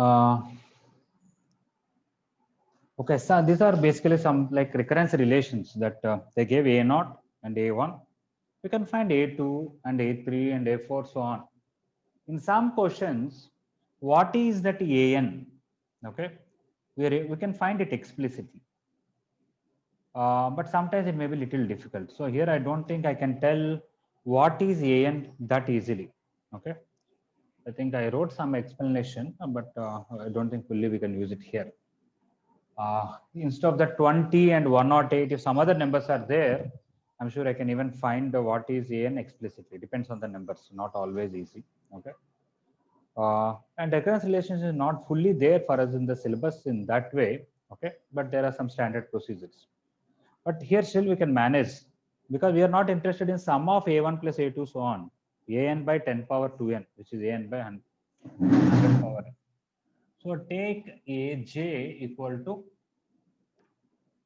Uh, okay, so these are basically some like recurrence relations that they gave A naught and A1. We can find A2 and A3 and A4, so on. In some questions, what is that AN? Okay, we can find it explicitly. But sometimes it may be a little difficult. So here I don't think I can tell what is AN that easily. Okay, I think I wrote some explanation, but I don't think fully we can use it here. Instead of the 20 and 108, if some other numbers are there, I'm sure I can even find what is AN explicitly. Depends on the numbers, not always easy. Okay. And recurrence relations is not fully there for us in the syllabus in that way. Okay, but there are some standard procedures. But here still we can manage because we are not interested in sum of a1 plus a2 so on. An by 10 power 2n, which is an by 100 power n. So take aj equal to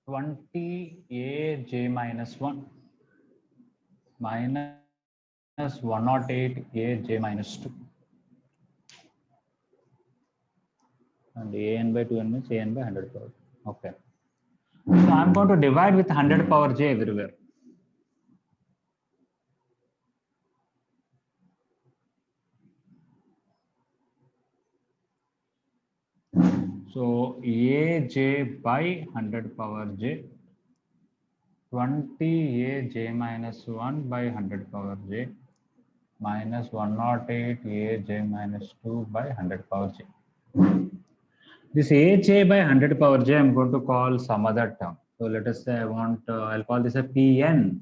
20 aj minus 1 minus 108 aj minus 2. And an by 2n means an by 100 power. Okay. So I'm going to divide with 100 power j everywhere. So aj by 100 power j, 20 aj minus 1 by 100 power j minus 108 aj minus 2 by 100 power j. This aj by 100 power j I'm going to call some other term. So let us say I want, I'll call this a Pn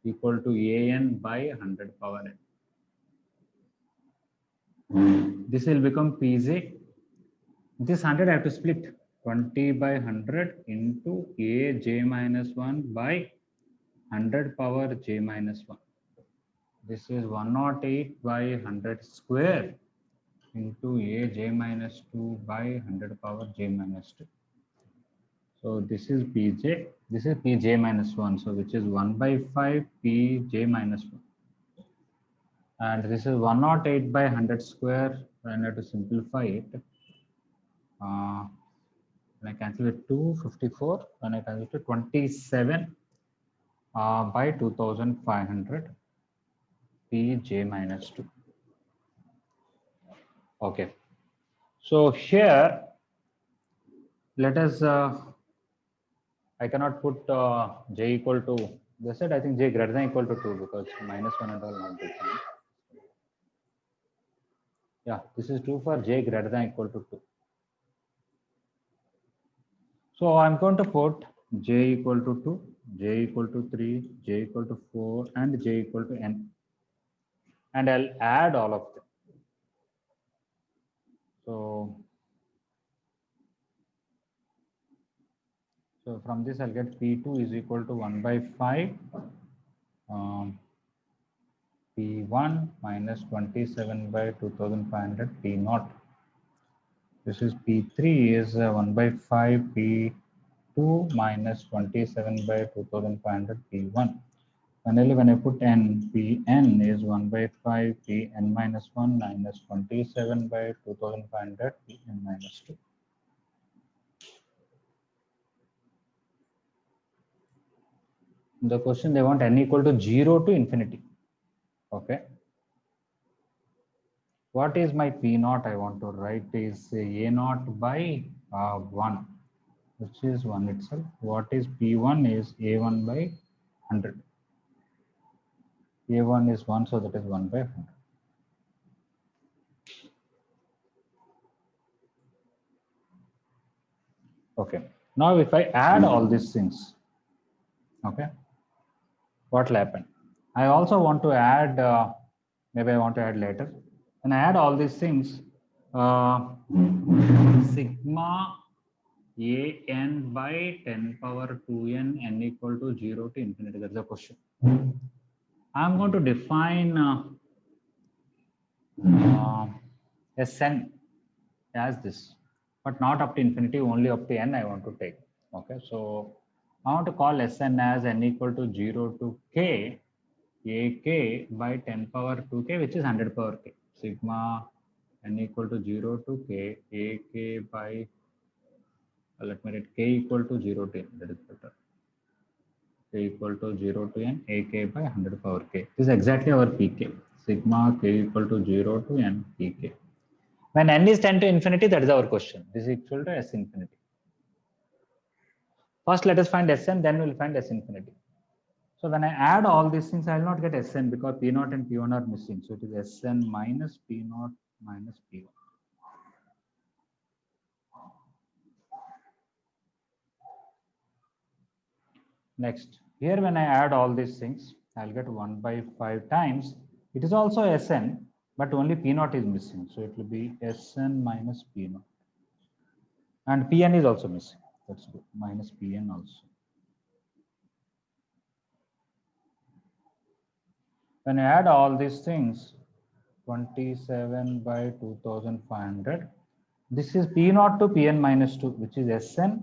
equal to an by 100 power n. This will become Pj. This 100 I have to split 20 by 100 into aj minus 1 by 100 power j minus 1. This is 108 by 100 square into aj minus 2 by 100 power j minus 2. So this is pj, this is pj minus 1, so which is 1 by 5 pj minus 1. And this is 108 by 100 square, and I have to simplify it. When I cancel it 254, when I cancel it 27 by 2500 pj minus 2. Okay, so here let us I cannot put j equal to, they said I think j greater than equal to 2 because minus 1 and all not different. Yeah, this is true for j greater than equal to 2. So I'm going to put j equal to 2, j equal to 3, j equal to 4, and j equal to n. And I'll add all of them. So from this I'll get P2 is equal to 1 by 5 P1 minus 27 by 2500 P0. This is P3 is 1 by 5 P2 minus 27 by 2500 P1. Finally, when I put n, Pn is 1 by 5 Pn minus 1 minus 27 by 2500 Pn minus 2. The question they want n equal to 0 to infinity. Okay. What is my P0? I want to write is A0 by 1, which is 1 itself. What is P1 is A1 by 100. A1 is 1, so that is 1 by 100. Okay. Now if I add all these things, okay, what will happen? I also want to add, maybe I want to add later. When I add all these things, sigma an by 10 power 2n n equal to 0 to infinity. That's the question. I'm going to define Sn as this, but not up to infinity, only up to n I want to take. Okay, so I want to call Sn as n equal to 0 to k ak by 10 power 2k, which is 100 power k. Sigma n equal to 0 to k, ak by, let me write k equal to 0 to n, that is better. K equal to 0 to n, ak by 100 power k. This is exactly our pk. Sigma k equal to 0 to n pk. When n is 10 to infinity, that is our question. This is equal to s infinity. First, let us find Sn, then we'll find S infinity. So when I add all these things, I will not get Sn because P0 and P1 are missing. So it is Sn minus P0 minus P1. Next, here when I add all these things, I'll get 1 by 5 times. It is also Sn, but only P0 is missing. So it will be Sn minus P0. And Pn is also missing. That's good. Minus Pn also. When I add all these things, 27 by 2500. This is P0 to Pn minus 2, which is Sn.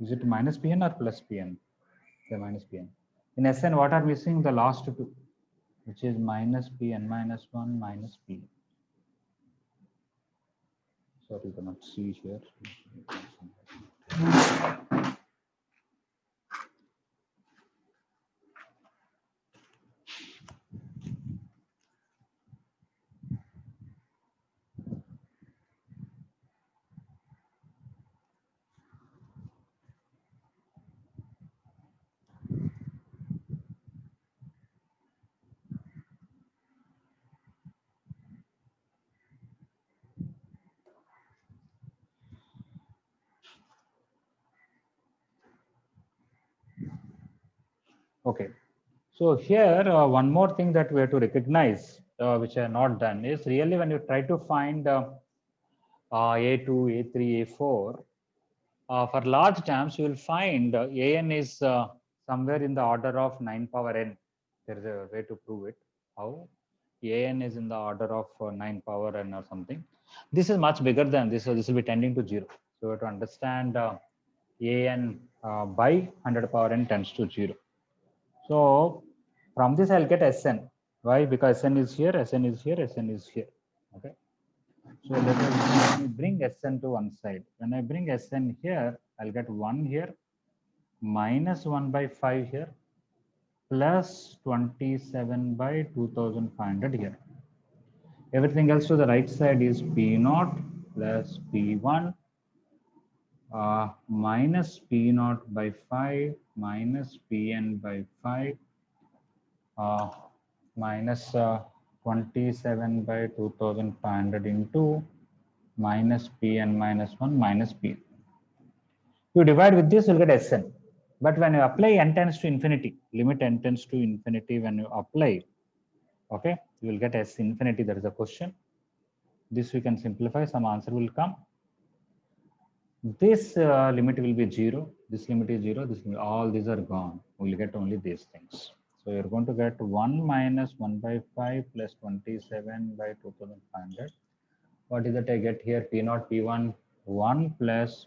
Is it minus Pn or plus Pn? Okay, minus Pn. In Sn, what are missing? The last two, which is minus Pn minus 1 minus Pn. Sorry, you cannot see here. Okay. So here, one more thing that we have to recognize, which I have not done, is really when you try to find A2, A3, A4, for large terms, you will find an is somewhere in the order of 9 power n. There is a way to prove it. How? An is in the order of 9 power n or something. This is much bigger than this, so this will be tending to 0. So to understand an by 100 power n tends to 0. So from this I'll get Sn. Why? Because Sn is here, Sn is here, Sn is here. Okay. So let me bring Sn to one side. When I bring Sn here, I'll get 1 here, minus 1 by 5 here, plus 27 by 2500 here. Everything else to the right side is P0 plus P1 minus P0 by 5 minus Pn by 5 minus 27 by 2500 into minus Pn minus 1 minus P. You divide with this, you'll get Sn. But when you apply n tends to infinity, limit n tends to infinity, when you apply, okay, you will get S infinity. That is a question. This we can simplify, some answer will come. This limit will be 0. This limit is 0. This limit, all these are gone. We'll get only these things. So you're going to get 1 minus 1 by 5 plus 27 by 2500. What is that I get here? P0, P1, 1 plus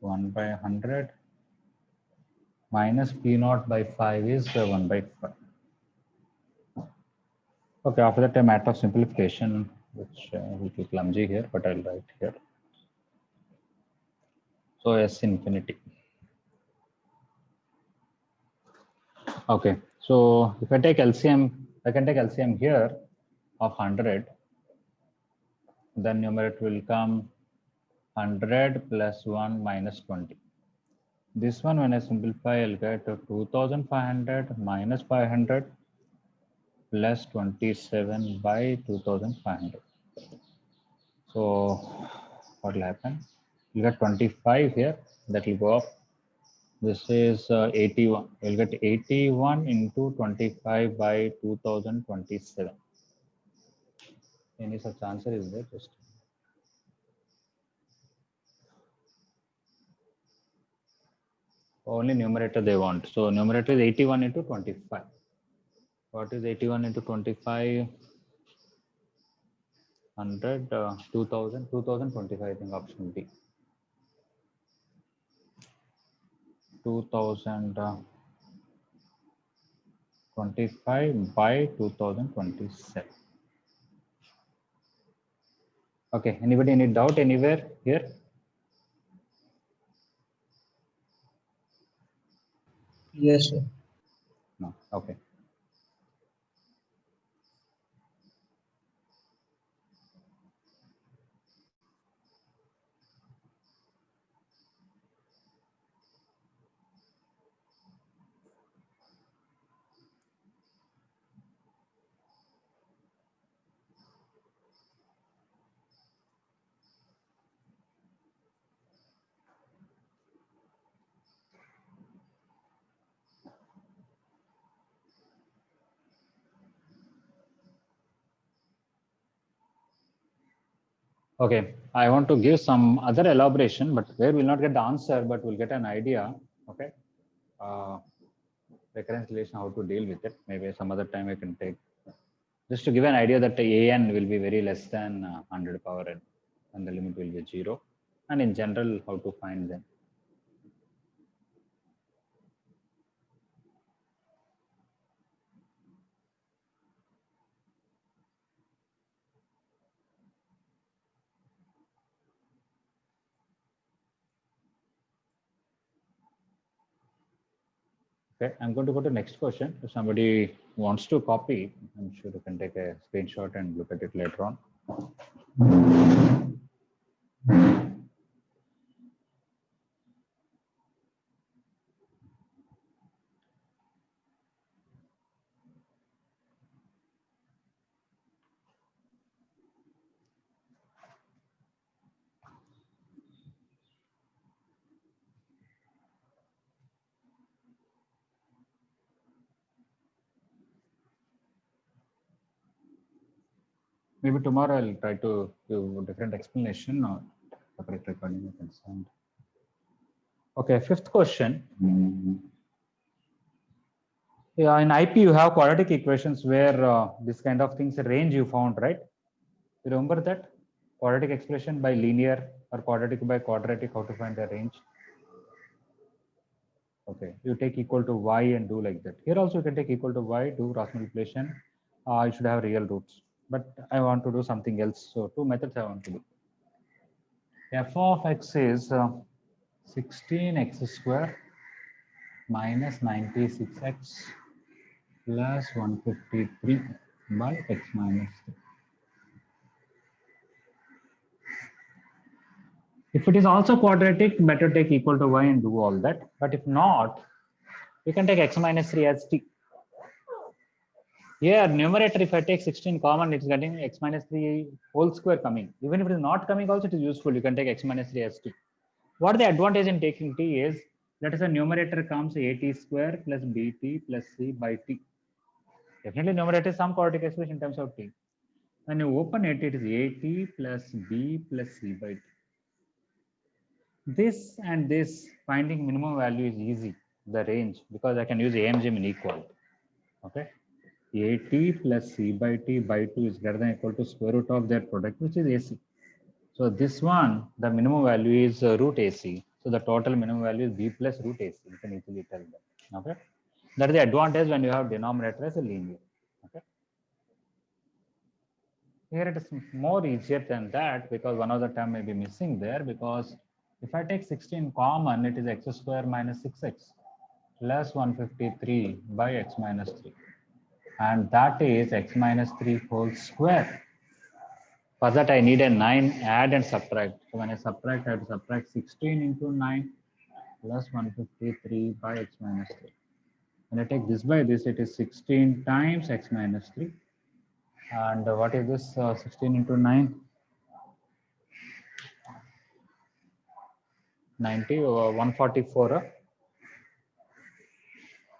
1 by 100 minus P0 by 5 is 1 by 5. Okay, after that a matter of simplification, which will be clumsy here, but I'll write here. So S infinity. Okay, so if I take LCM, I can take LCM here of 100, then numerator will come 100 plus 1 minus 20. This one, when I simplify, I'll get 2500 minus 500 plus 27 by 2500. So what will happen? You get 25 here, that will go up. This is 81. You'll get 81 into 25 by 2027. Any such answer is there? Just only numerator they want. So numerator is 81 into 25. What is 81 into 25? 100, 2000, 2025, I think option B. 2025 by 2027. Okay, anybody any doubt anywhere here? Yes, sir. No. Okay. Okay, I want to give some other elaboration, but where we'll not get the answer, but we'll get an idea. Okay, recurrence relation, how to deal with it. Maybe some other time I can take, just to give an idea that the an will be very less than 100 power n, and the limit will be 0. And in general, how to find them. Okay, I'm going to go to next question. If somebody wants to copy, I'm sure you can take a screenshot and look at it later on. Maybe tomorrow I'll try to give a different explanation or separate recording you can send. Okay, fifth question. Yeah, in IP you have quadratic equations where this kind of things range you found, right? You remember that quadratic expression by linear or quadratic by quadratic, how to find the range? Okay, you take equal to y and do like that. Here also you can take equal to y, do cross multiplication. You should have real roots, but I want to do something else. So two methods I want to do. F of x is 16x square minus 96x plus 153 by x minus 3. If it is also quadratic, better take equal to y and do all that. But if not, you can take x minus 3 as t. Here, numerator, if I take 16 common, it's getting x minus 3 whole square coming. Even if it is not coming also, it is useful. You can take x minus 3 as t. What the advantage in taking t is, let us say numerator comes at square plus bt plus c by t. Definitely numerator is some quadratic expression in terms of t. When you open it, it is at plus b plus c by t. This and this finding minimum value is easy, the range, because I can use AMGM inequality. Okay. At plus c by t by 2 is greater than or equal to square root of their product, which is AC. So this one, the minimum value is root AC. So the total minimum value is b plus root AC. You can easily tell that. Okay. That is the advantage when you have denominator as a linear. Okay. Here it is more easier than that because one of the term may be missing there, because if I take 16 common, it is x square minus 6x plus 153 by x minus 3. And that is x minus 3 whole square. For that, I need a 9, add and subtract. So when I subtract, I have to subtract 16 into 9 plus 153 by x minus 3. When I take this by this, it is 16 times x minus 3. And what is this 16 into 9? 90 or 144.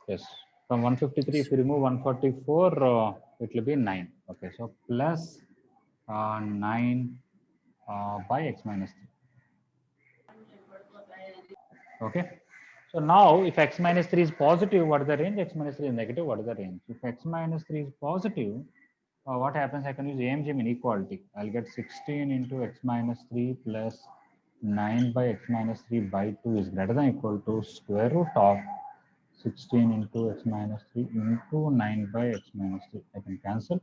Yes, from 153, if you remove 144, it will be 9. Okay, so plus 9 by x minus 3. Okay, so now if x minus 3 is positive, what is the range? X minus 3 is negative, what is the range? If x minus 3 is positive, what happens? I can use AMGM inequality. I'll get 16 into x minus 3 plus 9 by x minus 3 by 2 is greater than or equal to square root of 16 into x minus 3 into 9 by x minus 3. I can cancel.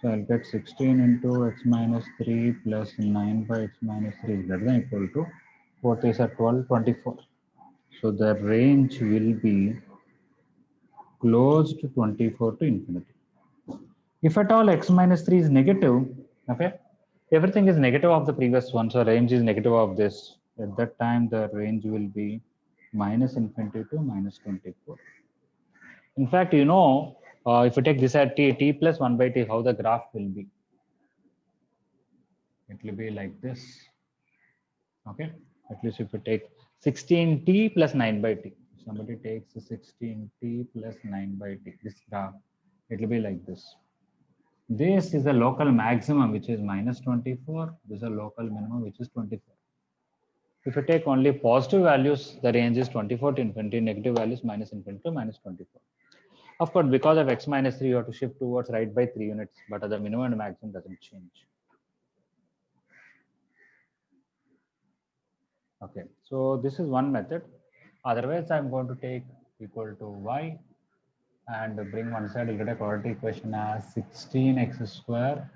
So I'll get 16 into x minus 3 plus 9 by x minus 3 is greater than equal to 4 3s are 12, 24. So the range will be close to 24 to infinity. If at all x minus 3 is negative, okay, everything is negative of the previous one, so range is negative of this. At that time, the range will be minus infinity to minus 24. In fact, if you take this at t plus 1 by t, how the graph will be? It will be like this. Okay, at least if you take 16t plus 9 by t, somebody takes 16t plus 9 by t, this graph, it will be like this. This is a local maximum, which is minus 24. This is a local minimum, which is 24. If you take only positive values, the range is 24 to infinity, negative values minus infinity to minus 24. Of course, because of x minus 3, you have to shift towards right by 3 units, but the minimum and maximum doesn't change. Okay, so this is one method. Otherwise, I'm going to take equal to y and bring one side, you'll get a quadratic equation as 16x square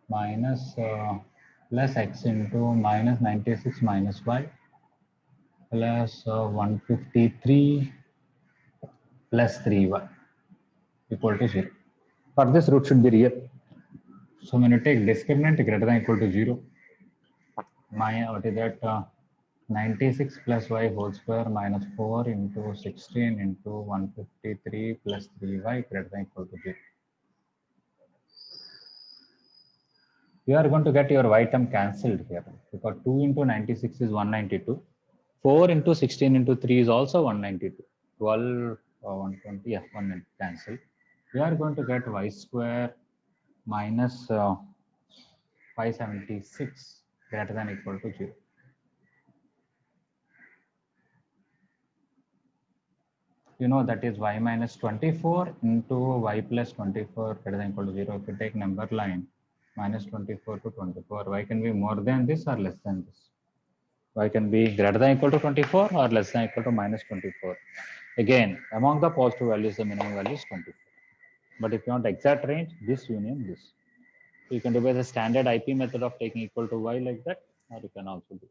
minus plus x into minus 96 minus y plus 153 plus 3y equal to 0. For this, root should be real. So when you take discriminant greater than equal to 0, what is that? 96 plus y whole square minus 4 into 16 into 153 plus 3y greater than equal to 0. You are going to get your y term cancelled here because 2 into 96 is 192. 4 into 16 into 3 is also 192. 12 or 120, yeah, 1 cancel. We are going to get y square minus 576 greater than equal to 0. You know that is y minus 24 into y plus 24 greater than equal to 0. If you take number line minus 24 to 24, y can be more than this or less than this. Y can be greater than equal to 24 or less than equal to minus 24. Again, among the positive values, the minimum value is 24. But if you want exact range, this union this. So you can do by the standard IP method of taking equal to y like that, or you can also do.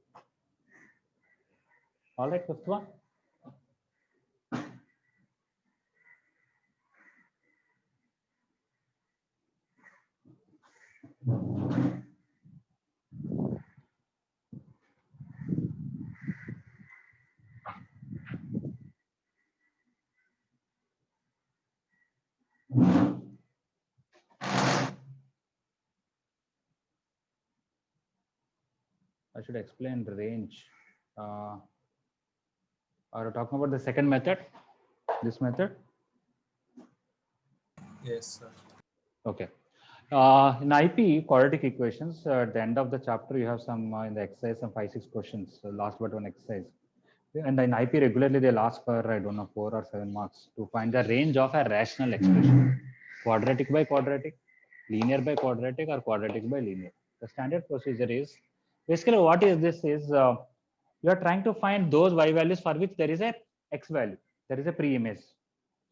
All right, fifth one. I should explain the range. Are you talking about the second method? This method? Yes, sir. Okay. In IP quadratic equations, at the end of the chapter, you have some in the exercise some 5-6 questions. So last but one exercise. And in IP regularly they'll ask for I don't know 4 or 7 marks to find the range of a rational expression, quadratic by quadratic, linear by quadratic, or quadratic by linear. The standard procedure is basically what is this is you are trying to find those y values for which there is a x value, there is a pre-image.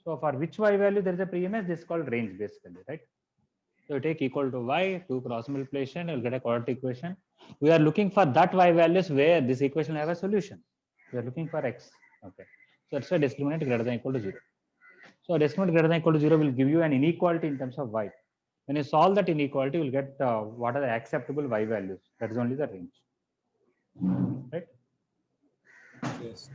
So for which y value there is a pre-image, this is called range basically, right? So you take equal to y, do cross multiplication, you'll get a quadratic equation. We are looking for that y values where this equation will have a solution. We are looking for x. Okay. So that's why discriminant greater than equal to 0. So discriminant greater than equal to 0 will give you an inequality in terms of y. When you solve that inequality, you will get what are the acceptable y values. That is only the range. Right? Yes.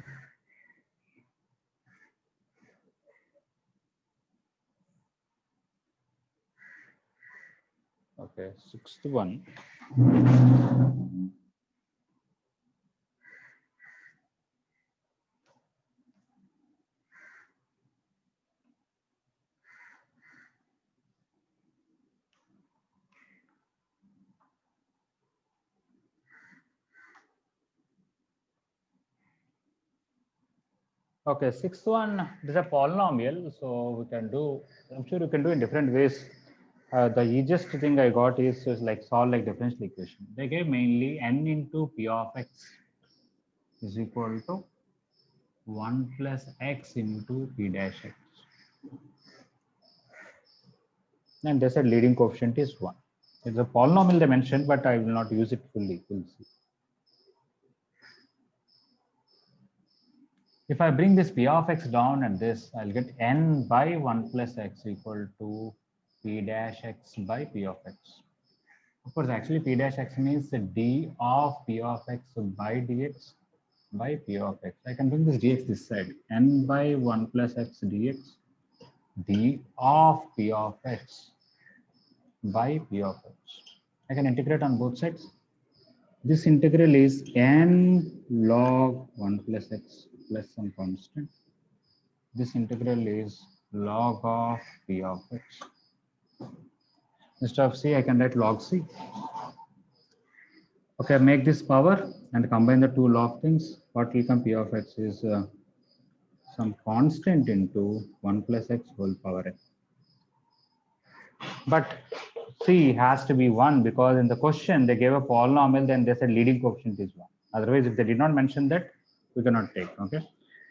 Okay. Sixth one. Okay, sixth one, this is a polynomial, so we can do, I'm sure you can do in different ways. The easiest thing I got is just like solve like differential equation. They gave mainly n into p of x is equal to 1 plus x into p dash x. and they said leading coefficient is 1. It's a polynomial they mentioned, but I will not use it fully. We'll see. If I bring this p of x down and this, I'll get n by 1 plus x equal to p dash x by p of x. Of course, actually p dash x means d of p of x by dx by p of x. I can bring this dx this side, n by 1 plus x dx, d of p of x by p of x. I can integrate on both sides. This integral is n log 1 plus x plus some constant. This integral is log of p of x. Instead of c, I can write log c. Okay, make this power and combine the two log things. What will come? P of x is some constant into 1 plus x whole power n. But c has to be 1 because in the question they gave a polynomial, then they said leading coefficient is 1. Otherwise, if they did not mention that, we cannot take. Okay,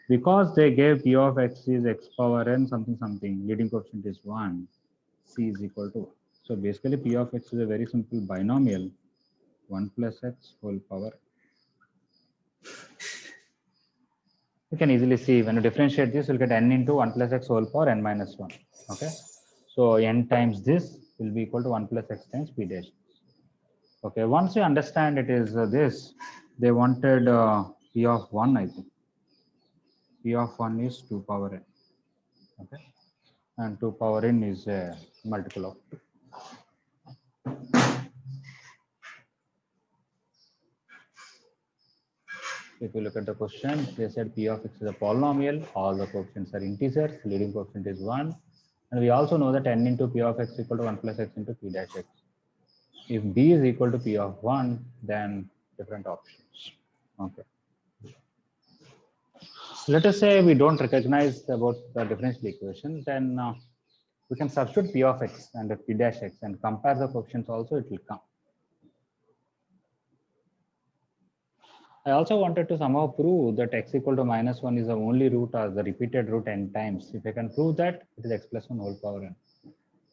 because they gave p of x is x power n something something, leading coefficient is 1, c is equal to 1. So basically, p of x is a very simple binomial, 1 plus x whole power. You can easily see when you differentiate this, you'll get n into 1 plus x whole power n minus 1. Okay, so n times this will be equal to 1 plus x times p dash. Okay, once you understand it is this, they wanted p of 1, I think. P of 1 is 2 power n. Okay, and 2 power n is a multiple of 2. If you look at the question, they said p of x is a polynomial, all the coefficients are integers, leading coefficient is 1. And we also know that n into p of x equal to 1 plus x into p dash x. If b is equal to p of 1, then different options. Okay. Let us say we don't recognize about the differential equation, then we can substitute p of x and p dash x and compare the coefficients also, it will come. I also wanted to somehow prove that x equal to minus 1 is the only root or the repeated root n times. If I can prove that, it is x plus 1 whole power n.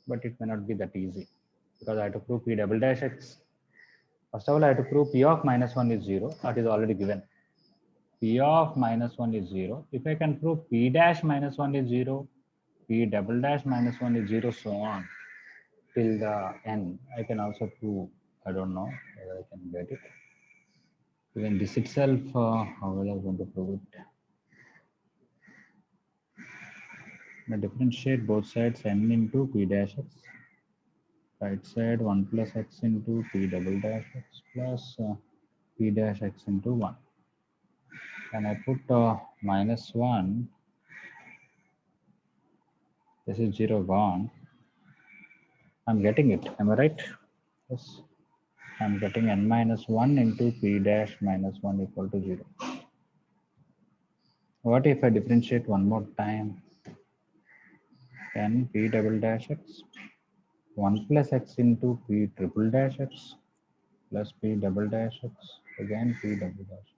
But it may not be that easy because I have to prove p double dash x. First of all, I have to prove p of minus 1 is 0. That is already given. P of minus 1 is 0. If I can prove p dash minus 1 is 0, p double dash minus 1 is 0, so on till the n, I can also prove. I don't know whether I can get it. Even this itself, how will I going to prove it? I differentiate both sides n into p dash x. Right side 1 plus x into p double dash x plus p dash x into 1. And I put minus 1. This is 0 gone. I'm getting it. Am I right? Yes. I'm getting n minus 1 into p dash minus 1 equal to 0. What if I differentiate one more time? Then p double dash x 1 plus x into p triple dash x plus p double dash x again p double dash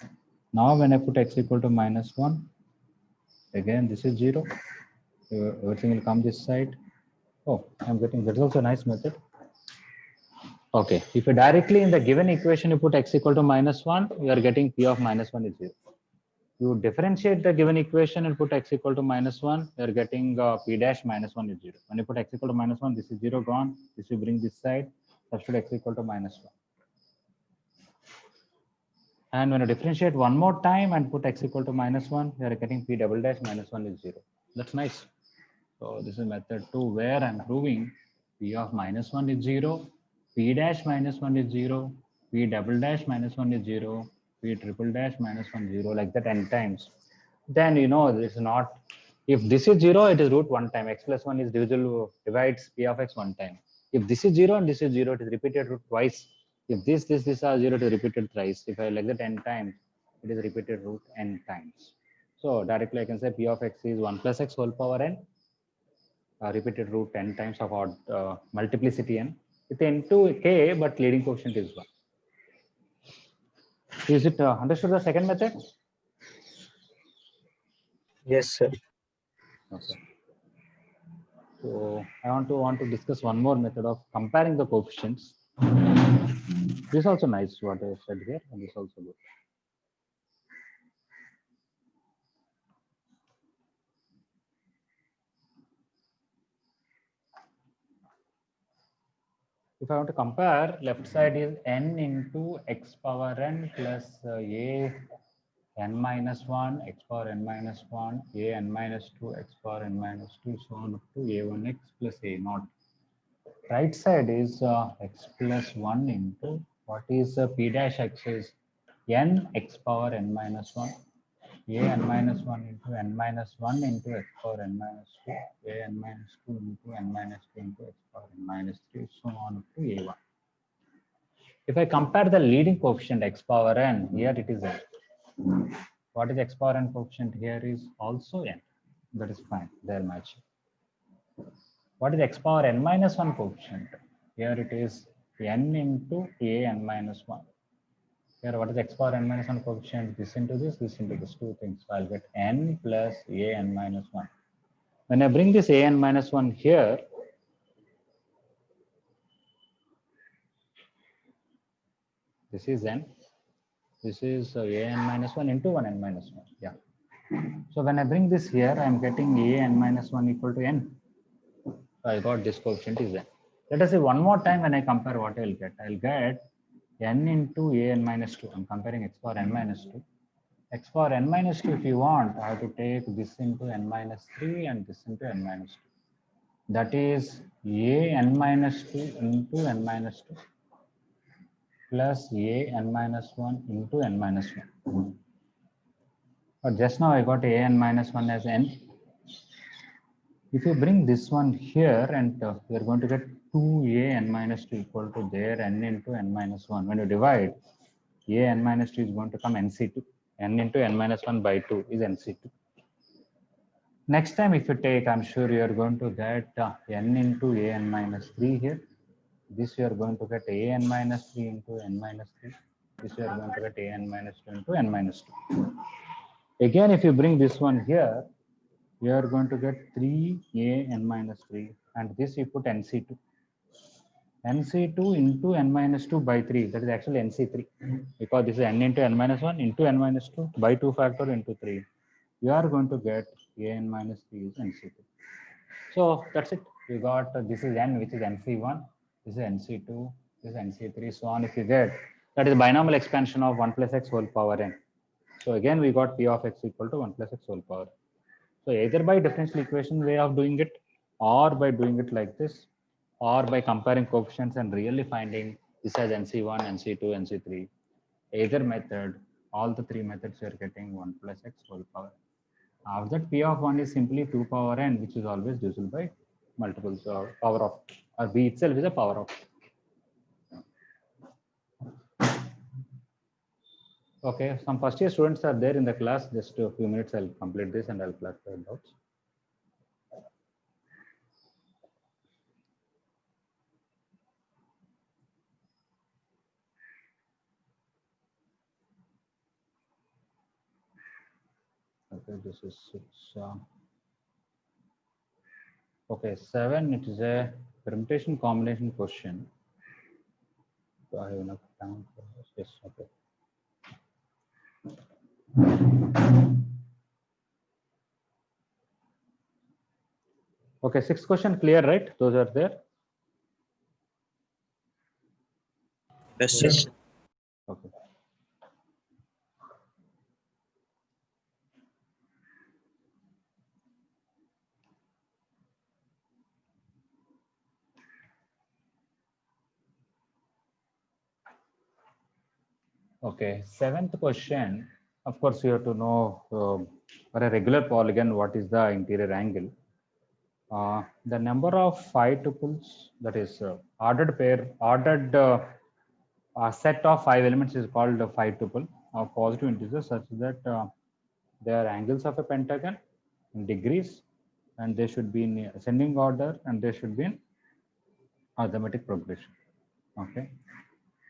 x. Now when I put x equal to minus 1, again this is 0. Everything will come this side. Oh, I'm getting, that's also a nice method. Okay, if you directly in the given equation you put x equal to minus 1, you are getting p of minus 1 is 0. You differentiate the given equation and put x equal to minus 1, you are getting p dash minus 1 is 0. When you put x equal to minus 1, this is 0 gone. This will bring this side, substitute x equal to minus 1. And when you differentiate one more time and put x equal to minus 1, you are getting p double dash minus 1 is 0. That's nice. So this is method 2 where I'm proving p of minus 1 is 0, p dash minus 1 is 0, p double dash minus 1 is 0, p triple dash minus 1 0, like that n times. Then you know this is not, if this is 0, it is root 1 time. X plus 1 is divisible, divides p of x 1 time. If this is 0 and this is 0, it is repeated root twice. If this are 0, it is repeated thrice. If I like that n times, it is repeated root n times. So directly I can say p of x is 1 plus x whole power n. Repeated root n times of odd multiplicity n with n2 k, but leading coefficient is 1. Is it understood the second method? Yes, sir. Okay. So I want to discuss one more method of comparing the coefficients. This is also nice what I said here, and this is also good. If I want to compare, left side is n into x power n plus a n minus 1, x power n minus 1, a n minus 2, x power n minus 2, so on up to a1x plus a naught. Right side is x plus 1 into what is p dash x is n x power n minus 1, a n minus 1 into n minus 1 into x power n minus 2, a n minus 2 into n minus 2 into x power n minus 3, so on up to a1. If I compare the leading coefficient x power n, here it is n. What is x power n coefficient here is also n. That is fine, they are matching. What is x power n minus 1 coefficient? Here it is n into a n minus 1. Here what is x power n minus 1 coefficient? This into this two things. So I'll get n plus a n minus 1. When I bring this a n minus 1 here, this is n. This is a n minus 1 into 1 n minus 1. Yeah. So when I bring this here, I'm getting a n minus 1 equal to n. So I got this coefficient is n. Let us see one more time when I compare what I'll get. I'll get n into a n minus 2. I'm comparing x power n minus 2. X power n minus 2, if you want, I have to take this into n minus 3 and this into n minus 2. That is a n minus 2 into n minus 2 plus a n minus 1 into n minus 1. But just now I got a n minus 1 as n. If you bring this one here and we are going to get 2a n minus 2 equal to there n into n minus 1. When you divide, a n minus 2 is going to come nc2. N into n minus 1 by 2 is nc2. Next time if you take, I'm sure you are going to get n into a n minus 3 here. This you are going to get a n minus 3 into n minus 3. This you are going to get a n minus 2 into n minus 2. Again, if you bring this one here, you are going to get 3a n minus 3, and this you put nc2. nc2 into n minus 2 by 3, that is actually nc3, because this is n into n minus 1 into n minus 2 by 2 factor into 3. You are going to get a n minus 3 is nc2. So that's it. You got this is n, which is nc1, this is nc2, this is nc3, so on. If you get, that is binomial expansion of 1 plus x whole power n. So again, we got p of x equal to 1 plus x whole power. So either by differential equation way of doing it, or by doing it like this, or by comparing coefficients and really finding this as nc1, nc2, nc3. Either method, all the three methods you are getting 1 plus x whole power. After that, p of 1 is simply 2 power n, which is always divisible by multiples or power of, or b itself is a power of. Okay, some first year students are there in the class. Just a few minutes, I'll complete this and I'll clarify doubts. Okay, this is 6. Okay, 7, it is a permutation combination question. Do I have enough time for this? Yes, okay. Okay, 6th question clear, right? Those are there. Yes, sir. Yes. Okay. Okay, 7th question. Of course, you have to know for a regular polygon, what is the interior angle. The number of 5 tuples, that is ordered set of 5 elements is called a 5 tuple of positive integers, such that they are angles of a pentagon in degrees, and they should be in ascending order, and they should be in arithmetic progression. Okay.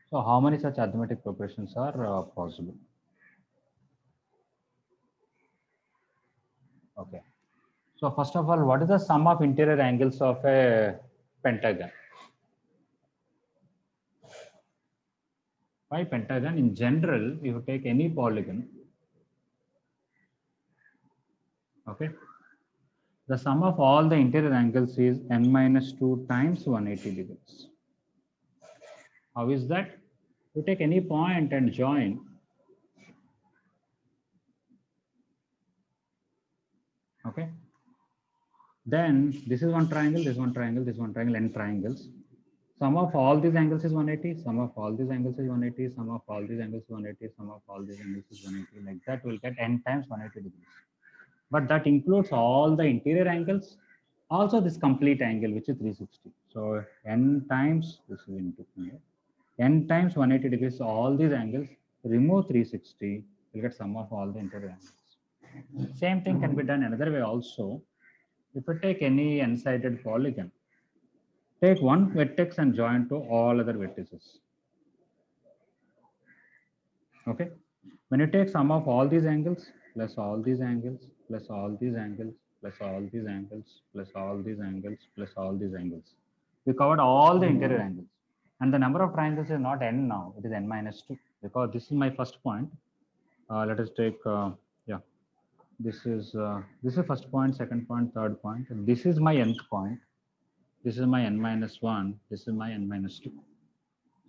So how many such arithmetic progressions are possible? Okay. So first of all, what is the sum of interior angles of a pentagon? By pentagon, in general, if you take any polygon, okay, the sum of all the interior angles is n minus 2 times 180 degrees. How is that? You take any point and join. Okay. Then this is one triangle, this one triangle, this one triangle, n triangles. Sum of all these angles is 180, sum of all these angles is 180, sum of all these angles is 180, sum of all these angles is 180. Like that, we'll get n times 180 degrees. But that includes all the interior angles, also this complete angle, which is 360. So n times, this is into n times 180 degrees, so all these angles, remove 360, we'll get sum of all the interior angles. Same thing can be done another way also. If you take any n-sided polygon, take one vertex and join to all other vertices. Okay. When you take sum of all these angles, plus all these angles, plus all these angles, plus all these angles, plus all these angles, plus all these angles, we covered all the interior angles. And the number of triangles is not n now, it is n minus 2, because this is my first point. Let us take, this is first point, second point, third point. And this is my nth point. This is my n minus 1. This is my n minus 2.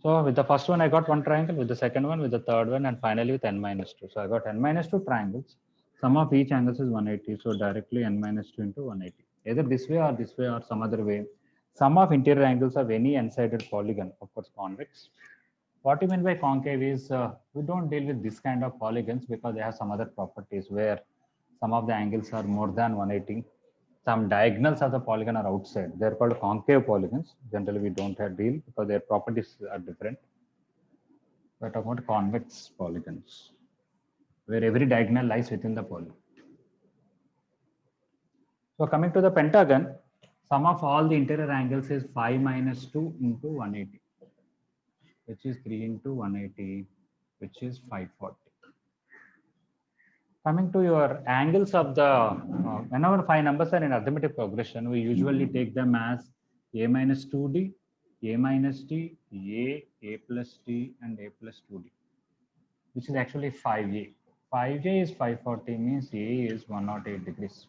So with the first one, I got one triangle, with the second one, with the third one, and finally with n minus 2. So I got n minus 2 triangles. Sum of each angle is 180. So directly n minus 2 into 180. Either this way or some other way. Sum of interior angles of any n-sided polygon, of course, convex. What you mean by concave is we don't deal with this kind of polygons because they have some other properties where some of the angles are more than 180. Some diagonals of the polygon are outside. They're called concave polygons. Generally, we don't have deal because their properties are different. We're talking about convex polygons, where every diagonal lies within the polygon. So coming to the pentagon, sum of all the interior angles is 5 minus 2 into 180, which is 3 into 180, which is 540. Coming to your angles of the, whenever 5 numbers are in arithmetic progression, we usually take them as a minus 2d, a minus d, a plus d, and a plus 2d, which is actually 5a. 5a is 540, means a is 108 degrees.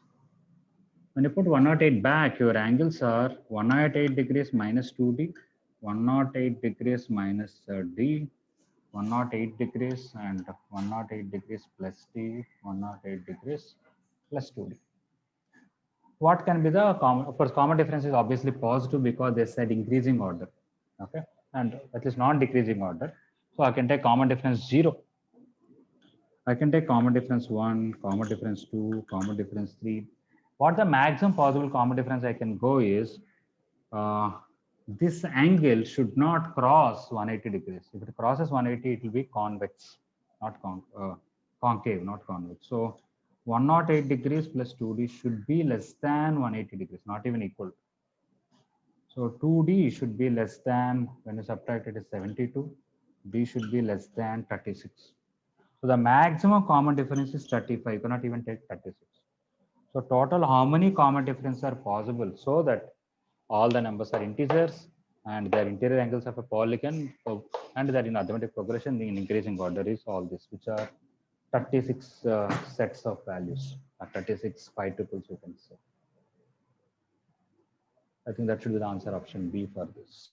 When you put 108 back, your angles are 108 degrees minus 2d, 108 degrees minus d, 108 degrees and 108 degrees plus d, 108 degrees plus 2d. What can be the common? Of course, common difference is obviously positive because they said increasing order, okay, and at least non-decreasing order. So I can take common difference 0. I can take common difference 1, common difference 2, common difference 3. What the maximum possible common difference I can go is this angle should not cross 180 degrees. If it crosses 180, it will be convex, not concave, not convex. So 108 degrees plus 2d should be less than 180 degrees, not even equal. So 2d should be less than, when you subtract it is 72, d should be less than 36. So the maximum common difference is 35. You cannot even take 36. So total, how many common differences are possible so that all the numbers are integers and their interior angles of a polygon, and that in arithmetic progression in increasing order is all this, which are 36 sets of values, 36 pi tuples, you can say. I think that should be the answer, option B for this.